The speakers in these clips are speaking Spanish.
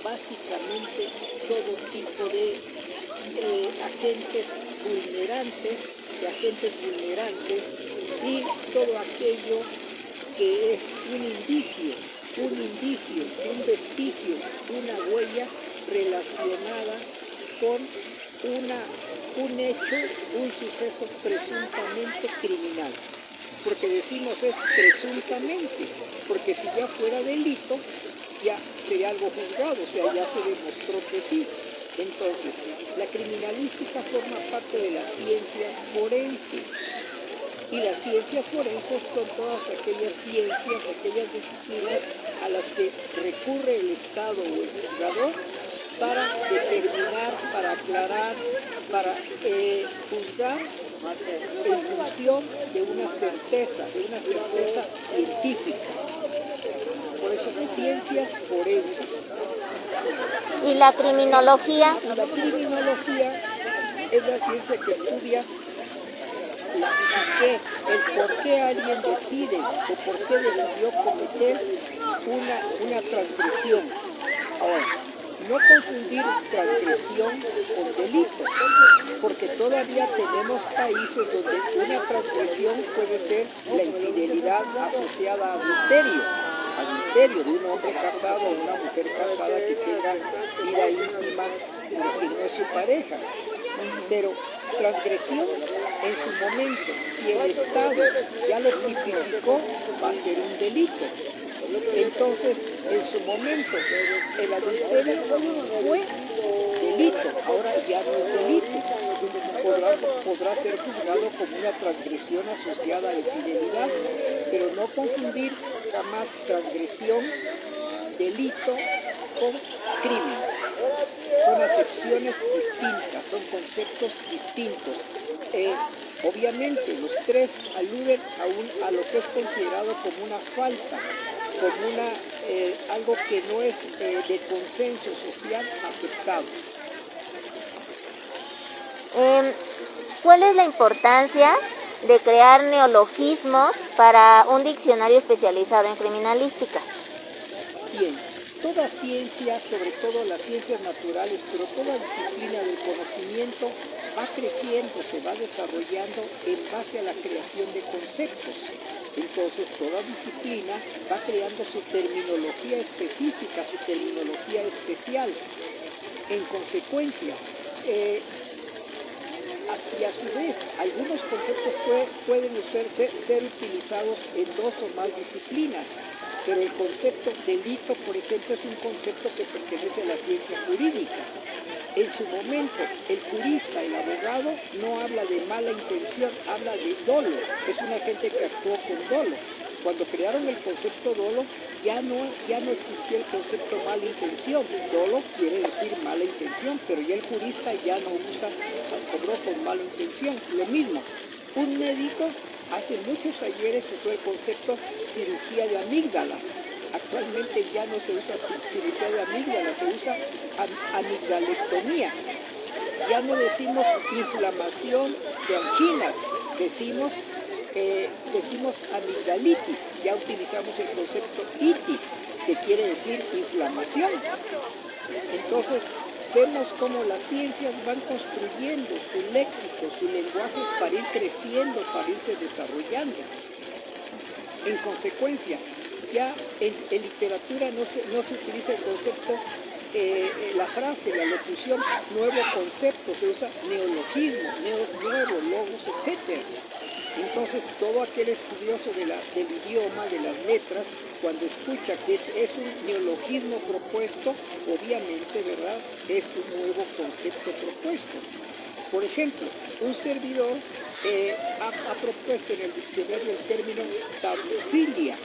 básicamente todo tipo de agentes vulnerantes y todo aquello que es un vestigio, una huella relacionada con un hecho, un suceso presuntamente criminal. Porque decimos es presuntamente, porque si ya fuera delito, ya sería algo juzgado, o sea, ya se demostró que sí. Entonces, la criminalística forma parte de la ciencia forense. Y las ciencias forenses son todas aquellas ciencias, aquellas disciplinas a las que recurre el Estado o el juzgador para determinar, para aclarar, para juzgar en función de una certeza científica. Por eso son ciencias forenses. ¿Y la criminología? La criminología es la ciencia que estudia la psique, el por qué alguien decide o por qué decidió cometer una transgresión. Ahora, no confundir transgresión con delito, porque todavía tenemos países donde una transgresión puede ser la infidelidad asociada a adulterio de un hombre casado o una mujer casada que tenga vida íntima con quien no es su pareja. Pero transgresión en su momento, si el Estado ya lo tipificó, va a ser un delito. Entonces, en su momento, el adulterio fue delito, ahora ya no es delito. Podrá ser juzgado como una transgresión asociada a la infidelidad, pero no confundir jamás transgresión, delito con crimen. Son acepciones distintas, son conceptos distintos. Obviamente los tres aluden a lo que es considerado como una falta, como algo que no es de consenso social aceptado. ¿Cuál es la importancia de crear neologismos para un diccionario especializado en criminalística? Bien, toda ciencia, sobre todo las ciencias naturales, pero toda disciplina del conocimiento va creciendo, se va desarrollando en base a la creación de conceptos. Entonces, toda disciplina va creando su terminología específica, su terminología especial. En consecuencia, y a su vez, algunos conceptos pueden ser utilizados en dos o más disciplinas, pero el concepto delito, por ejemplo, es un concepto que pertenece a la ciencia jurídica. En su momento, el jurista, el abogado, no habla de mala intención, habla de dolo. Es una gente que actuó con dolo. Cuando crearon el concepto dolo, ya no existió el concepto mala intención. Dolo quiere decir mala intención, pero ya el jurista ya no usa obró con mala intención. Lo mismo, un médico hace muchos ayeres usó el concepto cirugía de amígdalas. Actualmente ya no se usa cirugía de amígdalas, se usa amigdalectomía. Ya no decimos inflamación de anginas, decimos amigdalitis, ya utilizamos el concepto itis, que quiere decir inflamación. Entonces, vemos cómo las ciencias van construyendo su léxico, su lenguaje para ir creciendo, para irse desarrollando. En consecuencia, ya en literatura no se utiliza el concepto, la frase, la locución, nuevo concepto, se usa neologismo, nuevo, logos, etc. Entonces, todo aquel estudioso del idioma, de las letras, cuando escucha que es un neologismo propuesto, obviamente, ¿verdad?, es un nuevo concepto propuesto. Por ejemplo, un servidor ha propuesto en el diccionario el término tabufilia.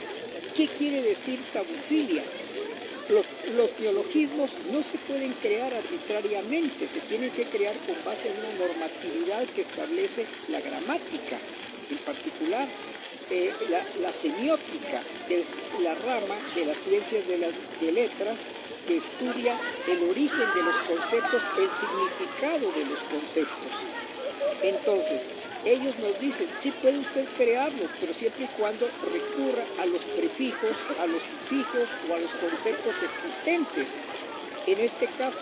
¿Qué quiere decir tabufilia? Los neologismos no se pueden crear arbitrariamente, se tienen que crear con base en una normatividad que establece la gramática. En particular, la semiótica, que es la rama de las ciencias de letras que estudia el origen de los conceptos, el significado de los conceptos. Entonces, ellos nos dicen, sí puede usted crearlos, pero siempre y cuando recurra a los prefijos, a los sufijos o a los conceptos existentes. En este caso,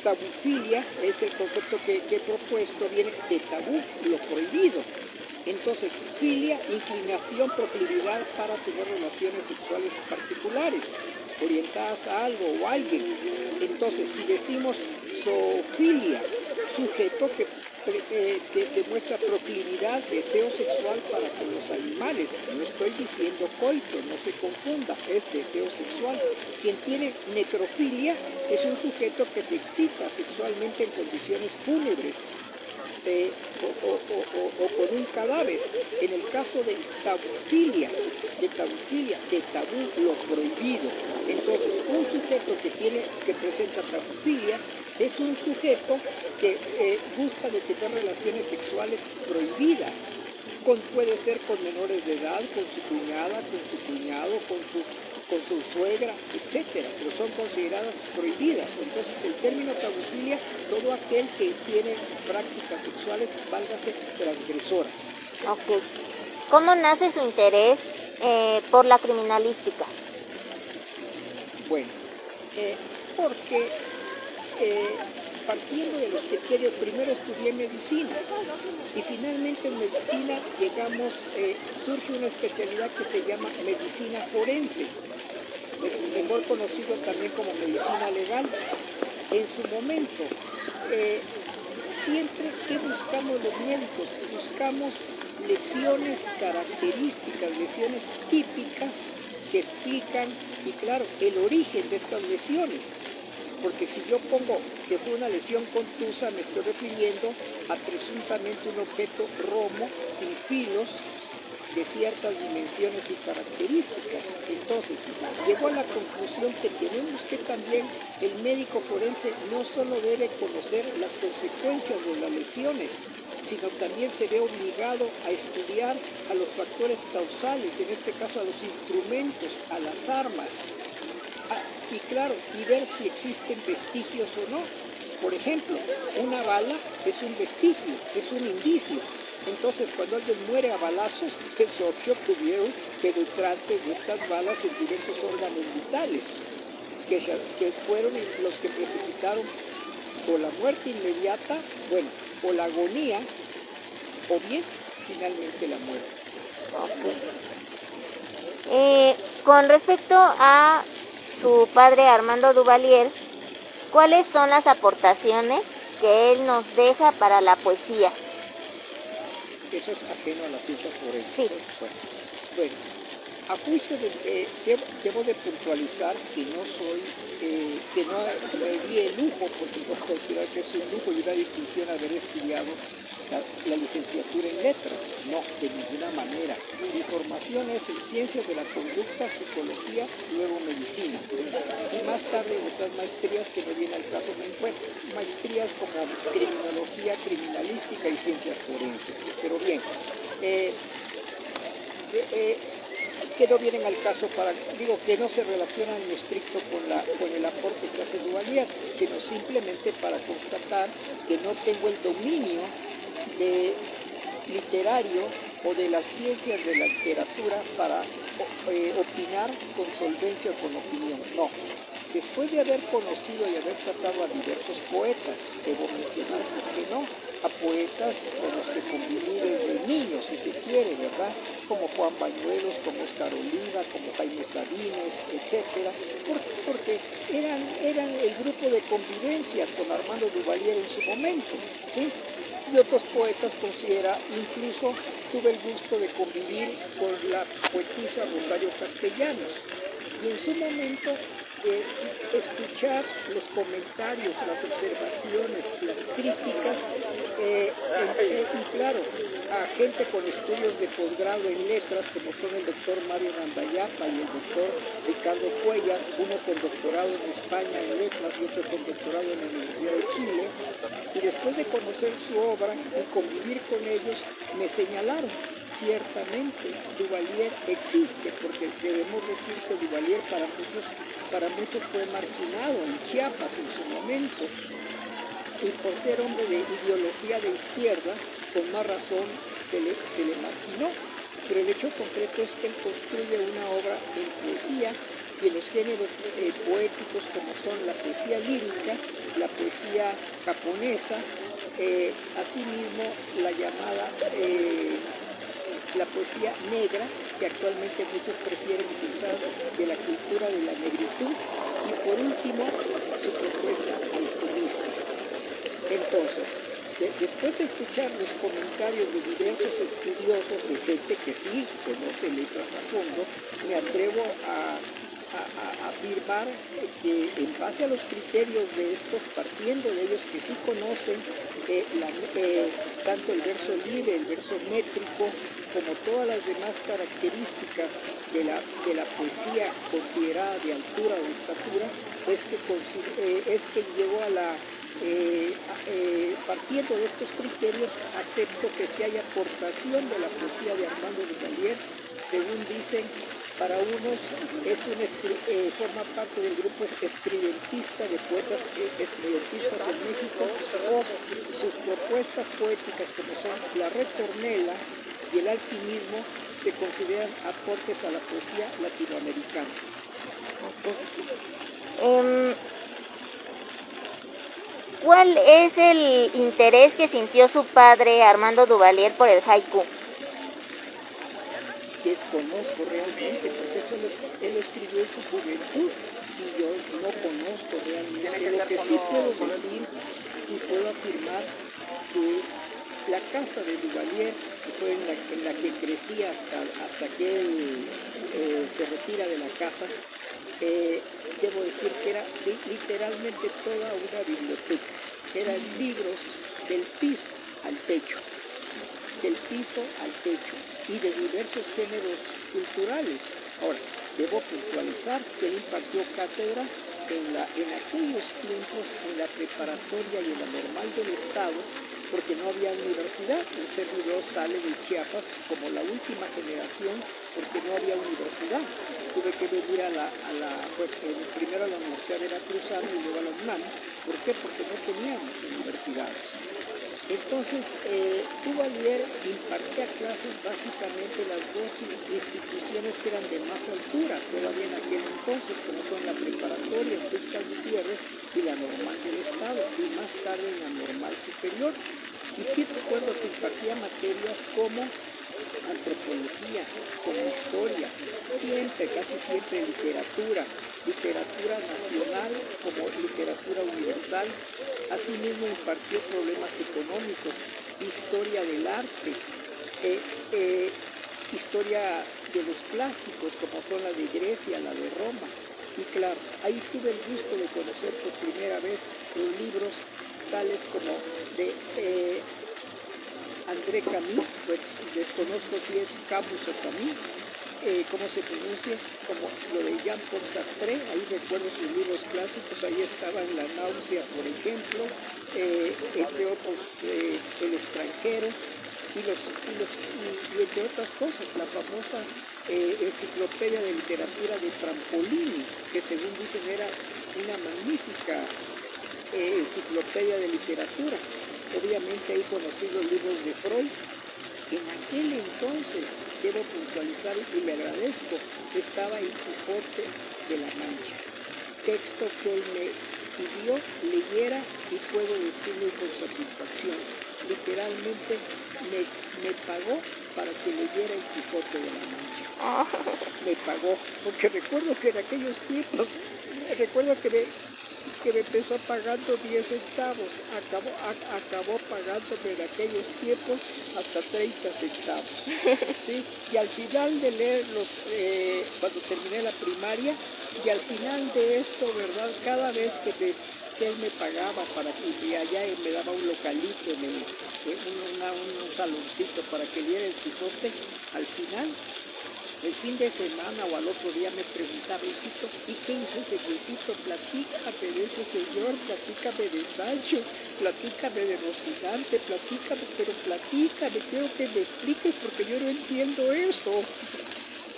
tabufilia es el concepto que he propuesto, viene de tabú, lo prohibido. Entonces, filia, inclinación, proclividad para tener relaciones sexuales particulares, orientadas a algo o a alguien. Entonces, si decimos zoofilia, sujeto que demuestra proclividad, deseo sexual para con los animales. No estoy diciendo coito, no se confunda, es deseo sexual. Quien tiene necrofilia es un sujeto que se excita sexualmente en condiciones fúnebres, o con un cadáver. En el caso de tabufilia, de tabú, lo prohibido. Entonces, un sujeto que presenta tabufilia es un sujeto que gusta de tener relaciones sexuales prohibidas. Puede ser con menores de edad, con su cuñada, con su cuñado, con su suegra, etcétera, pero son consideradas prohibidas. Entonces, el término tabufilia, todo aquel que tiene prácticas sexuales, válgase, transgresoras. Ok. ¿Cómo nace su interés por la criminalística? Bueno, porque partiendo de los criterios, primero estudié medicina y finalmente en medicina surge una especialidad que se llama medicina forense, mejor conocido también como medicina legal. En su momento, siempre que buscamos los médicos, buscamos lesiones características, lesiones típicas que explican, y claro, el origen de estas lesiones. Porque si yo pongo que fue una lesión contusa, me estoy refiriendo a presuntamente un objeto romo, sin filos, de ciertas dimensiones y características. Entonces, llegó a la conclusión que tenemos que también, el médico forense no solo debe conocer las consecuencias de las lesiones, sino también se ve obligado a estudiar a los factores causales, en este caso a los instrumentos, a las armas, y claro, y ver si existen vestigios o no. Por ejemplo, una bala es un vestigio, es un indicio. Entonces, cuando alguien muere a balazos, es obvio que hubieron penetrantes de estas balas en diversos órganos vitales, que fueron los que precipitaron o la muerte inmediata, bueno, o la agonía, o bien, finalmente la muerte. Con respecto a su padre Armando Duvalier, ¿cuáles son las aportaciones que él nos deja para la poesía? Eso es ajeno a la ciencia forense. Sí. Bueno, a juicio debo de puntualizar que no me di el lujo, porque no considero que es un lujo y una distinción haber estudiado la licenciatura en letras. No, de ninguna manera. Mi formación es en ciencias de la conducta, psicología, luego medicina. Y más tarde otras maestrías que no viene al caso, me encuentro. Maestrías como criminología, criminalística y ciencias forenses. Pero bien, que no vienen al caso que no se relacionan en estricto con el aporte que hace Duvalier, sino simplemente para constatar que no tengo el dominio literario o de las ciencias de la literatura para opinar con solvencia o con opinión. No. Después de haber conocido y haber tratado a diversos poetas, debo mencionar, ¿por qué no?, a poetas con los que conviví desde niños, si se quiere, ¿verdad?, como Juan Bañuelos, como Oscar Oliva, como Jaime Sabines, etc. Porque eran el grupo de convivencia con Armando Duvalier en su momento, ¿sí? Y otros poetas incluso tuve el gusto de convivir con la poetisa Rosario Castellanos. Y en su momento escuchar los comentarios, las observaciones, las críticas, y claro, a gente con estudios de posgrado en letras, como son el doctor Mario Nandayapa y el doctor Ricardo Cuellar, uno con doctorado en España en letras y otro con doctorado en la Universidad de Chile, y después de conocer su obra y convivir con ellos, me señalaron, ciertamente, Duvalier existe, porque debemos decir que Duvalier para muchos fue marginado en Chiapas en su momento, y por ser hombre de ideología de izquierda, con más razón se le marginó. Pero el hecho concreto es que él construye una obra en poesía y en los géneros poéticos como son la poesía lírica, la poesía japonesa, asimismo la llamada la poesía negra, que actualmente muchos prefieren utilizar de la cultura de la negritud, y por último su propuesta alquimista. Entonces, después de escuchar los comentarios de diversos estudiosos, de gente que sí conoce letras a fondo, me atrevo a afirmar que en base a los criterios de estos, partiendo de ellos que sí conocen tanto el verso libre, el verso métrico, como todas las demás características de la poesía considerada de altura o de estatura, es que llegó a la... partiendo de estos criterios, acepto que si hay aportación de la poesía de Armando Duvalier, según dicen, para unos forma parte del grupo estridentista de poetas estridentistas en México, o sus propuestas poéticas como son la retornela y el alquimismo se consideran aportes a la poesía latinoamericana. ¿Cuál es el interés que sintió su padre Armando Duvalier por el haiku? Desconozco realmente, porque eso él escribió en su juventud y yo no conozco realmente. Lo que sí puedo decir y puedo afirmar que la casa de Duvalier, que fue en la que crecí hasta que él se retira de la casa, debo decir que era literalmente toda una biblioteca. Eran libros del piso al techo, del piso al techo, y de diversos géneros culturales. Ahora, debo puntualizar que él impartió cátedra en aquellos tiempos en la preparatoria y en la normal del Estado, porque no había universidad. Un servidor sale de Chiapas como la última generación porque no había universidad. Tuve que venir primero a la Universidad Veracruzana y luego a la UNAM. ¿Por qué? Porque no teníamos universidades. Entonces, Duvalier impartía clases básicamente en las dos instituciones que eran de más altura, todavía en aquel entonces, como son la preparatoria en Tuxtla Gutiérrez y la normal del Estado, y más tarde en la normal superior. Y sí recuerdo que impartía materias como antropología, como historia, siempre, casi siempre literatura nacional como literatura universal. Asimismo impartió problemas económicos, historia del arte, historia de los clásicos como son la de Grecia, la de Roma. Y claro, ahí tuve el gusto de conocer por primera vez los libros tales como de André Camus, pues desconozco si es Camus o Camus, cómo se pronuncia, como lo de Jean-Paul Sartre. Ahí recuerdo sus libros clásicos, ahí estaban La náusea, por ejemplo, entre otros El extranjero, y entre otras cosas, la famosa enciclopedia de literatura de Trampolini, que según dicen era una magnífica enciclopedia de literatura. Obviamente ahí conocí los libros de Freud. En aquel entonces, debo puntualizar y le agradezco, estaba el Quijote de la Mancha, texto que él me pidió, leyera, y puedo decirlo con satisfacción. Literalmente me pagó para que leyera el Quijote de la Mancha. Me pagó, porque recuerdo que en aquellos tiempos, recuerdo que me empezó pagando 10 centavos, acabó pagándome en aquellos tiempos hasta 30 centavos. ¿Sí? Y al final de leerlos, cuando terminé la primaria, y al final de esto, ¿verdad? Cada vez que él me pagaba para que allá me daba un localito, un saloncito para que diera el Quijote, al final, el fin de semana o al otro día me preguntaba, hijito, ¿y qué hizo ese viejito? Platícame de ese señor, platícame de Sancho, platícame de Rocinante, platícame, quiero que me expliques porque yo no entiendo eso.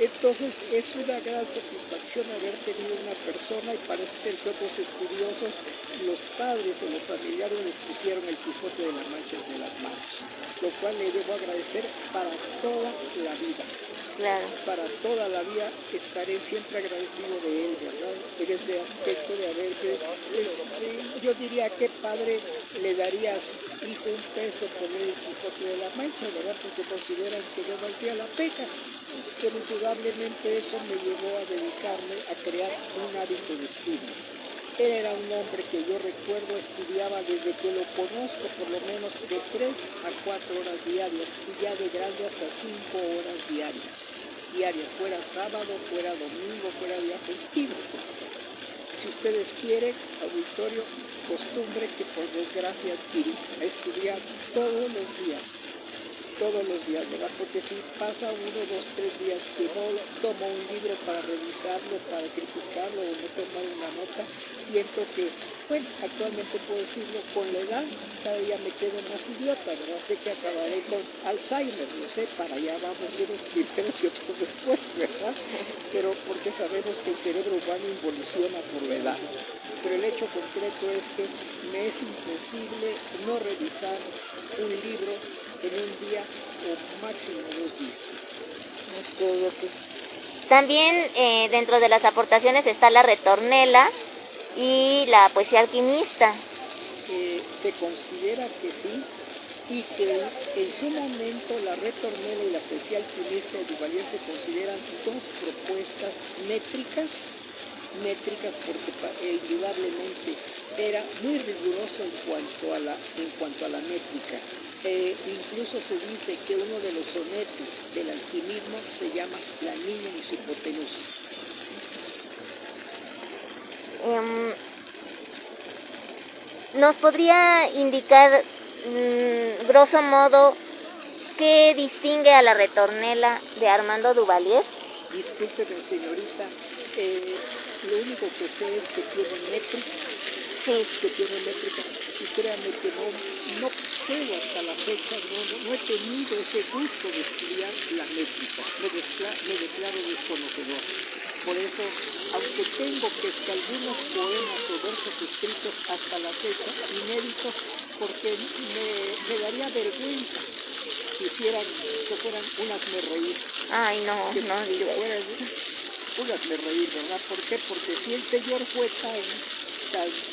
Entonces es una gran satisfacción haber tenido una persona, y parece ser que otros estudiosos, los padres o los familiares les pusieron el Quijote de la Mancha de las manos, lo cual le debo agradecer para toda la vida. Claro. Para toda la vida estaré siempre agradecido de él, ¿verdad? En ese aspecto de haber, yo diría que padre le daría a su hijo un peso por leer el Quijote de la Mancha, ¿verdad? Porque consideran que no valdría la pena. Pero indudablemente eso me llevó a dedicarme a crear un hábito de estudio. Él era un hombre que yo recuerdo estudiaba desde que lo conozco por lo menos de 3 a 4 horas diarias y ya de grande hasta 5 horas diarias, fuera sábado, fuera domingo, fuera día festivo. Si ustedes quieren, auditorio, costumbre que por desgracia adquirí a estudiar todos los días, ¿verdad? Porque si pasa 1, 2, 3 días que no tomo un libro para revisarlo, para criticarlo o no tomar una nota, siento que, bueno, actualmente puedo decirlo, con la edad cada día me quedo más idiota, ¿verdad? Sé que acabaré con Alzheimer, no sé, para allá vamos unos primeros y otros después, ¿verdad? Pero porque sabemos que el cerebro humano involuciona por la edad. Pero el hecho concreto es que me es imposible no revisar un libro en un día o máximo 2 días. Ok. También dentro de las aportaciones está la retornela y la poesía alquimista. Se considera que sí, y que en su momento la retornela y la poesía alquimista de Duvalier se consideran 2 propuestas métricas porque indudablemente era muy riguroso en cuanto a la métrica. Incluso se dice que uno de los sonetos del alquimismo se llama La niña y su hipotenusa. ¿Nos podría indicar, grosso modo, qué distingue a la retornela de Armando Duvalier? Discúlpeme, señorita, lo único que sé es que tiene métrica. Sí. Que tiene métrica, y créanme que no puedo hasta la fecha, no he tenido ese gusto de estudiar la métrica, me declaro desconocedor. Por eso, aunque tengo que algunos poemas o versos escritos hasta la fecha, inéditos, porque me daría vergüenza que fueran un hazmerreír. Ay, no digas. Un hazmerreír, ¿verdad? ¿Por qué? Porque si el señor fue tan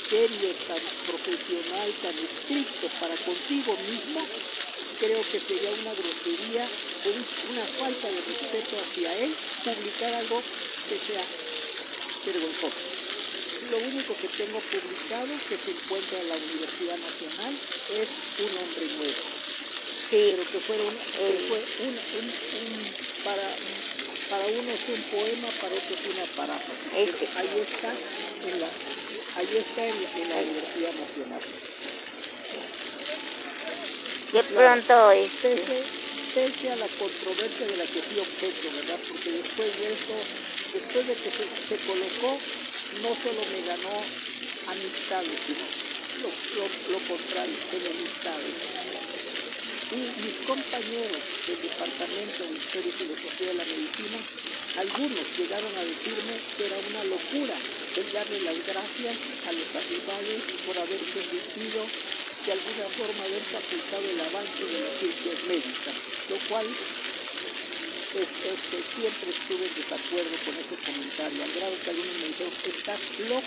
serio, tan profesional, tan estricto para contigo mismo, creo que sería una grosería, una falta de respeto hacia él, publicar algo que sea vergonzoso. Lo único que tengo publicado, que se encuentra en la Universidad Nacional, es Un hombre nuevo. Sí. Pero que fue para unos un poema, para otros una paráfrasis. Ahí está en la Universidad Nacional. De pronto, pese a la controversia de la que fui objeto, ¿verdad? Porque después de que se colocó, no solo me ganó amistades, sino lo contrario, enemistades. Y mis compañeros del Departamento de Historia y Filosofía de la Medicina, algunos llegaron a decirme que era una locura el darle las gracias a los animales por haber permitido de alguna forma haber catalizado el avance de las ciencias médicas, lo cual siempre estuve en desacuerdo con ese comentario, al grado que algunos me dijeron, estás loco,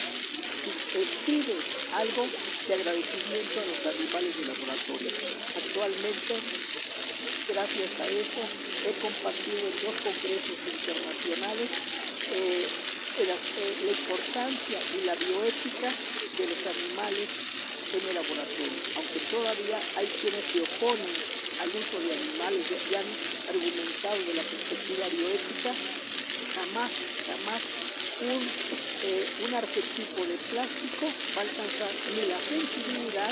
escribes algo de agradecimiento a los animales de laboratorio. Actualmente, gracias a eso, he compartido en 2 congresos internacionales la importancia y la bioética de los animales en el laboratorio, aunque todavía hay quienes se oponen al uso de animales, ya han argumentado de la perspectiva bioética, jamás un arquetipo de plástico va a alcanzar ni la sensibilidad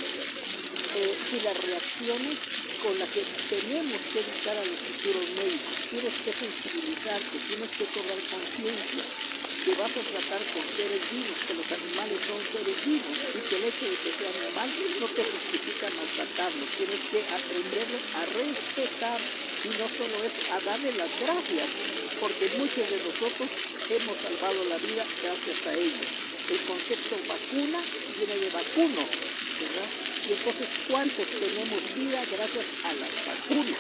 ni las reacciones con las que tenemos que educar a los futuros médicos. Tienes que sensibilizarte, tienes que cobrar conciencia, que vas a tratar con seres vivos, que los animales son seres vivos y que el hecho de que sea animal no te justifica maltratarlos. Tienes que aprenderlos a respetar y no solo eso, a darle las gracias, porque muchos de nosotros hemos salvado la vida gracias a ellos. El concepto vacuna viene de vacuno, ¿verdad? Y entonces, ¿cuántos tenemos vida gracias a las vacunas?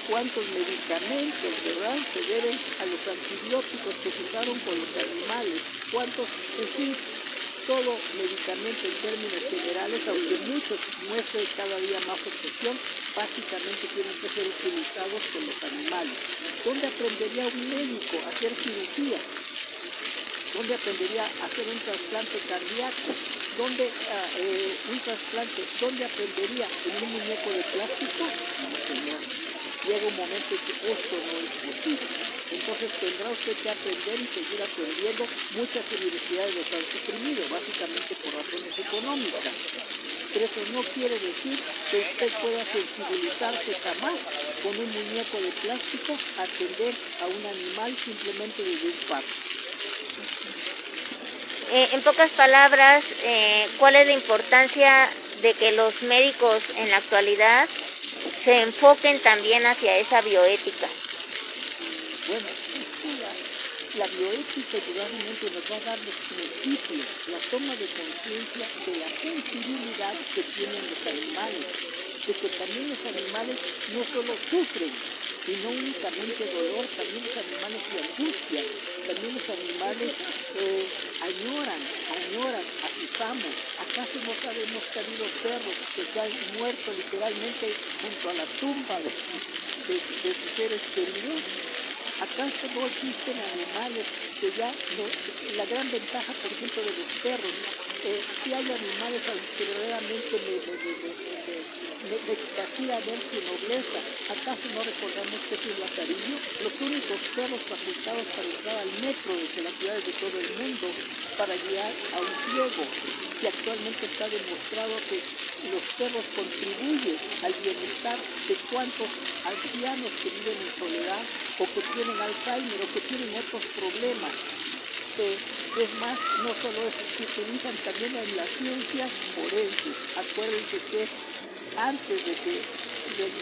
cuántos medicamentos, ¿verdad?, se deben a los antibióticos que se usaron con los animales, cuántos, en fin, todo medicamento en términos generales, aunque muchos muestren cada día más obsesión, básicamente tienen que ser utilizados con los animales. ¿Dónde aprendería un médico a hacer cirugía? ¿Dónde aprendería a hacer un trasplante cardíaco? ¿Dónde un trasplante? ¿Dónde aprendería en un muñeco de plástico? No, señor. Llega un momento en que esto no es posible. Entonces tendrá usted que aprender y seguir aprendiendo. Muchas universidades los han suprimido, básicamente por razones económicas. Pero eso no quiere decir que usted pueda sensibilizarse jamás con un muñeco de plástico a atender a un animal simplemente desde un parque. En pocas palabras, ¿cuál es la importancia de que los médicos en la actualidad se enfoquen también hacia esa bioética? Bueno, la bioética indudablemente nos va a dar los principios, la toma de conciencia de la sensibilidad que tienen los animales, de que también los animales no solo sufren, sino únicamente dolor, también los animales se angustian, también los animales añoran a sus amos. ¿Acaso no sabemos que ha habido perros que se han muerto literalmente junto a la tumba de sus seres queridos? ¿Acaso no existen animales que ya no? La gran ventaja, por ejemplo, de los perros, si hay animales que verdaderamente me extasía ver su nobleza. ¿Acaso no recordamos que es un lazarillo? Los únicos perros facultados para entrar al metro desde las ciudades de todo el mundo para guiar a un ciego. Y actualmente está demostrado que los perros contribuyen al bienestar de cuantos ancianos que viven en soledad o que tienen Alzheimer o que tienen otros problemas. Es más, no solo eso, se utilizan también en las ciencias forenses. Acuérdense que antes de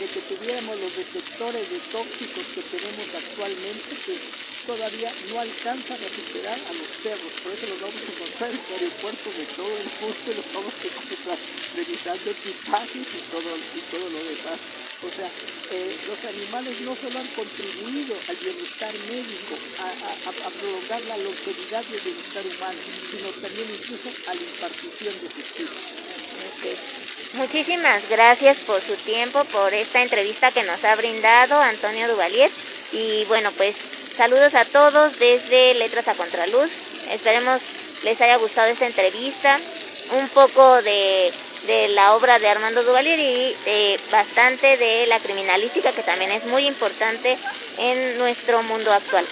que tuviéramos los detectores de tóxicos que tenemos actualmente, que todavía no alcanza a recuperar a los perros. Por eso los vamos a encontrar en los aeropuertos de todo el mundo y los vamos a encontrar revisando equipajes y todo lo demás. O sea, los animales no solo han contribuido al bienestar médico, a prolongar la longevidad y el bienestar humano, sino también incluso a la impartición de justicia. Okay. Muchísimas gracias por su tiempo, por esta entrevista que nos ha brindado Antonio Duvalier. Y bueno, pues saludos a todos desde Letras a Contraluz. Esperemos les haya gustado esta entrevista, un poco de la obra de Armando Duvalier y bastante de la criminalística, que también es muy importante en nuestro mundo actual.